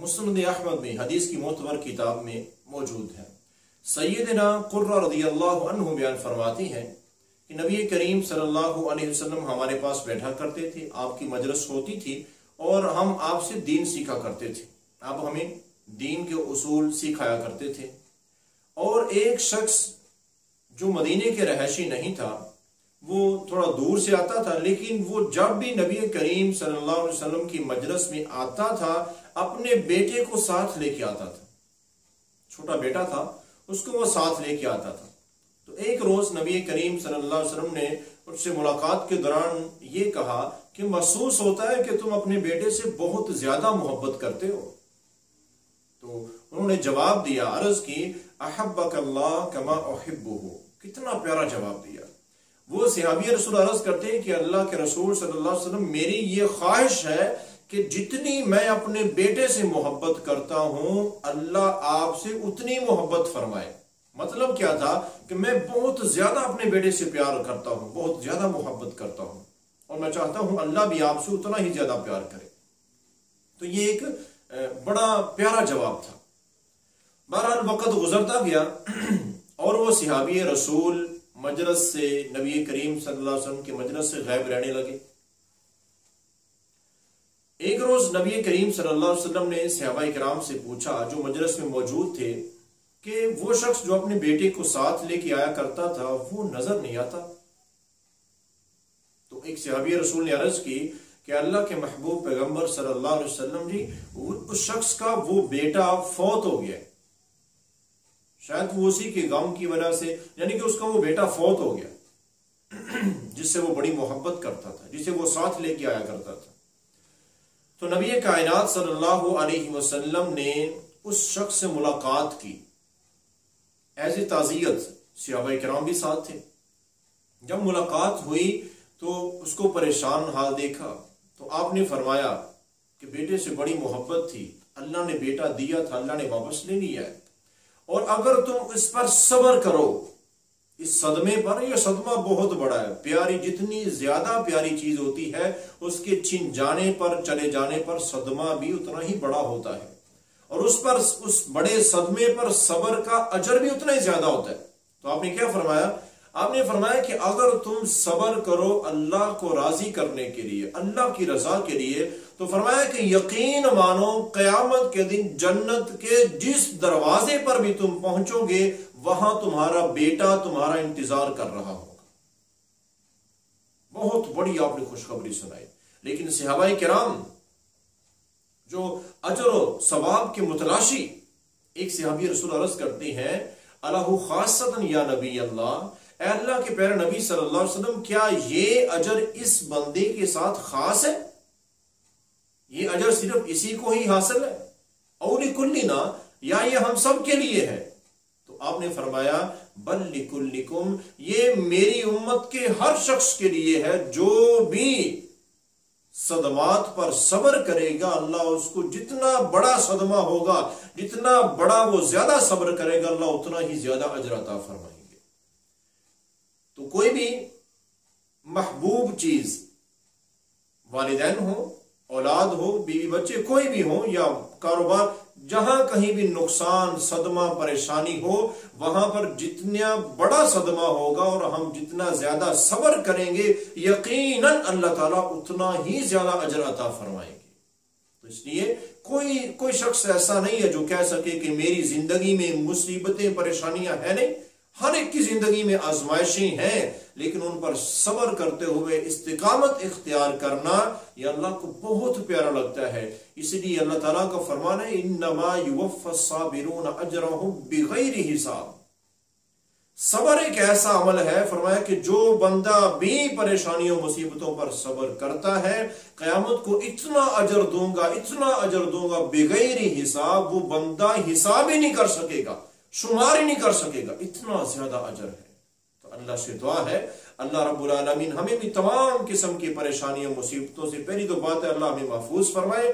مسند احمد میں حدیث کی معتبر کتاب میں موجود ہے۔ سیدنا قرہ رضی اللہ عنہ بیان فرماتی ہیں کہ نبی کریم صلی اللہ علیہ وسلم ہمارے پاس بیٹھا کرتے تھے، آپ کی مجلس ہوتی تھی اور ہم آپ سے دین سیکھا کرتے تھے، آپ ہمیں دین کے اصول سکھایا کرتے تھے۔ اور ایک شخص جو مدینے کے رہائشی نہیں تھا، وہ تھوڑا دور سے آتا تھا، لیکن وہ جب بھی نبی کریم صلی اللہ علیہ وسلم کی مجلس میں آتا تھا اپنے بیٹے کو ساتھ لے کے آتا تھا، چھوٹا بیٹا تھا، اس کو وہ ساتھ لے کے آتا تھا۔ تو ایک روز نبی کریم صلی اللہ علیہ وسلم نے اس سے ملاقات کے دوران یہ کہا کہ محسوس ہوتا ہے کہ تم اپنے بیٹے سے بہت زیادہ محبت کرتے ہو۔ تو انہوں نے جواب دیا، عرض کی، احبک اللہ کما احبہ، کتنا پیارا جواب دیا۔ وہ صحابی رسول عرض کرتے ہیں کہ اللہ کے رسول صلی اللہ علیہ وسلم، میری یہ خواہش ہے کہ جتنی میں اپنے بیٹے سے محبت کرتا ہوں اللہ آپ سے اتنی محبت فرمائے۔ مطلب کیا تھا کہ میں بہت زیادہ اپنے بیٹے سے پیار کرتا ہوں، بہت زیادہ محبت کرتا ہوں، اور میں چاہتا ہوں اللہ بھی آپ سے اتنا ہی زیادہ پیار کرے۔ تو یہ ایک بڑا پیارا جواب تھا۔ بہرحال وقت گزرتا گیا اور وہ صحابی رسول مجلس سے، نبی کریم صلی اللہ علیہ وسلم کی مجلس سے غائب رہنے لگے۔ ایک روز نبی کریم صلی اللہ علیہ وسلم نے صحابہ کرام سے پوچھا جو مجلس میں موجود تھے کہ وہ شخص جو اپنے بیٹے کو ساتھ لے کے آیا کرتا تھا وہ نظر نہیں آتا۔ تو ایک صحابی رسول نے عرض کی کہ اللہ کے محبوب پیغمبر صلی اللہ علیہ وسلم جی، اس شخص کا وہ بیٹا فوت ہو گیا، شاید وہ اسی کے غم کی وجہ سے، یعنی کہ اس کا وہ بیٹا فوت ہو گیا جس سے وہ بڑی محبت کرتا تھا، جسے وہ ساتھ لے کے آیا کرتا تھا۔ تو نبی کائنات صلی اللہ علیہ وسلم نے اس شخص سے ملاقات کی، ایز اے تعزیت، صحابہ کرام بھی ساتھ تھے۔ جب ملاقات ہوئی تو اس کو پریشان حال دیکھا تو آپ نے فرمایا کہ بیٹے سے بڑی محبت تھی، اللہ نے بیٹا دیا تھا، اللہ نے واپس لے لیا ہے، اور اگر تم اس پر صبر کرو، اس صدمے پر، یہ صدمہ بہت بڑا ہے، پیاری جتنی زیادہ پیاری چیز ہوتی ہے اس کے چھن جانے پر، چلے جانے پر صدمہ بھی اتنا ہی بڑا ہوتا ہے، اور اس بڑے صدمے پر صبر کا اجر بھی اتنا ہی زیادہ ہوتا ہے۔ تو آپ نے کیا فرمایا؟ آپ نے فرمایا کہ اگر تم صبر کرو اللہ کو راضی کرنے کے لیے، اللہ کی رضا کے لیے، تو فرمایا کہ یقین مانو قیامت کے دن جنت کے جس دروازے پر بھی تم پہنچو گے وہاں تمہارا بیٹا تمہارا انتظار کر رہا ہوگا۔ بہت بڑی آپ نے خوشخبری سنائی۔ لیکن صحابہ کرام جو اجر و ثواب کے متلاشی، ایک صحابی رسول عرض کرتے ہیں، اللہ خاصتاً یا نبی اللہ، اے اللہ کے پیارے نبی صلی اللہ علیہ وسلم، کیا یہ اجر اس بندے کے ساتھ خاص ہے؟ یہ اجر صرف اسی کو ہی حاصل ہے؟ او لکلنا، یا یہ ہم سب کے لیے ہے؟ تو آپ نے فرمایا بل لکلکم، یہ میری امت کے ہر شخص کے لیے ہے، جو بھی صدمات پر صبر کرے گا اللہ اس کو جتنا بڑا صدمہ ہوگا، جتنا بڑا وہ زیادہ صبر کرے گا اللہ اتنا ہی زیادہ اجر عطا فرمائیں گے۔ تو کوئی بھی محبوب چیز، والدین ہو، اولاد ہو، بیوی بچے کوئی بھی ہو، یا کاروبار، جہاں کہیں بھی نقصان، صدمہ، پریشانی ہو، وہاں پر جتنا بڑا صدمہ ہوگا اور ہم جتنا زیادہ صبر کریں گے یقیناً اللہ تعالیٰ اتنا ہی زیادہ اجر عطا فرمائیں گے۔ تو اس لیے کوئی شخص ایسا نہیں ہے جو کہہ سکے کہ میری زندگی میں مصیبتیں، پریشانیاں ہیں نہیں۔ ہر ایک کی زندگی میں آزمائشیں ہیں، لیکن ان پر صبر کرتے ہوئے استقامت اختیار کرنا یہ اللہ کو بہت پیارا لگتا ہے۔ اس لیے اللہ تعالیٰ کا فرمان ہے انما یوفی الصابرون اجرهم بغیر حساب۔ صبر ایک ایسا عمل ہے، فرمایا کہ جو بندہ بھی پریشانیوں مصیبتوں پر صبر کرتا ہے قیامت کو اتنا اجر دوں گا، اتنا اجر دوں گا بغیر حساب، وہ بندہ حساب ہی نہیں کر سکے گا، شمار ہی نہیں کر سکے گا، اتنا زیادہ اجر ہے۔ تو اللہ سے دعا ہے اللہ رب العالمین ہمیں بھی تمام قسم کی پریشانیوں مصیبتوں سے، پہلی تو بات ہے اللہ ہمیں محفوظ فرمائے۔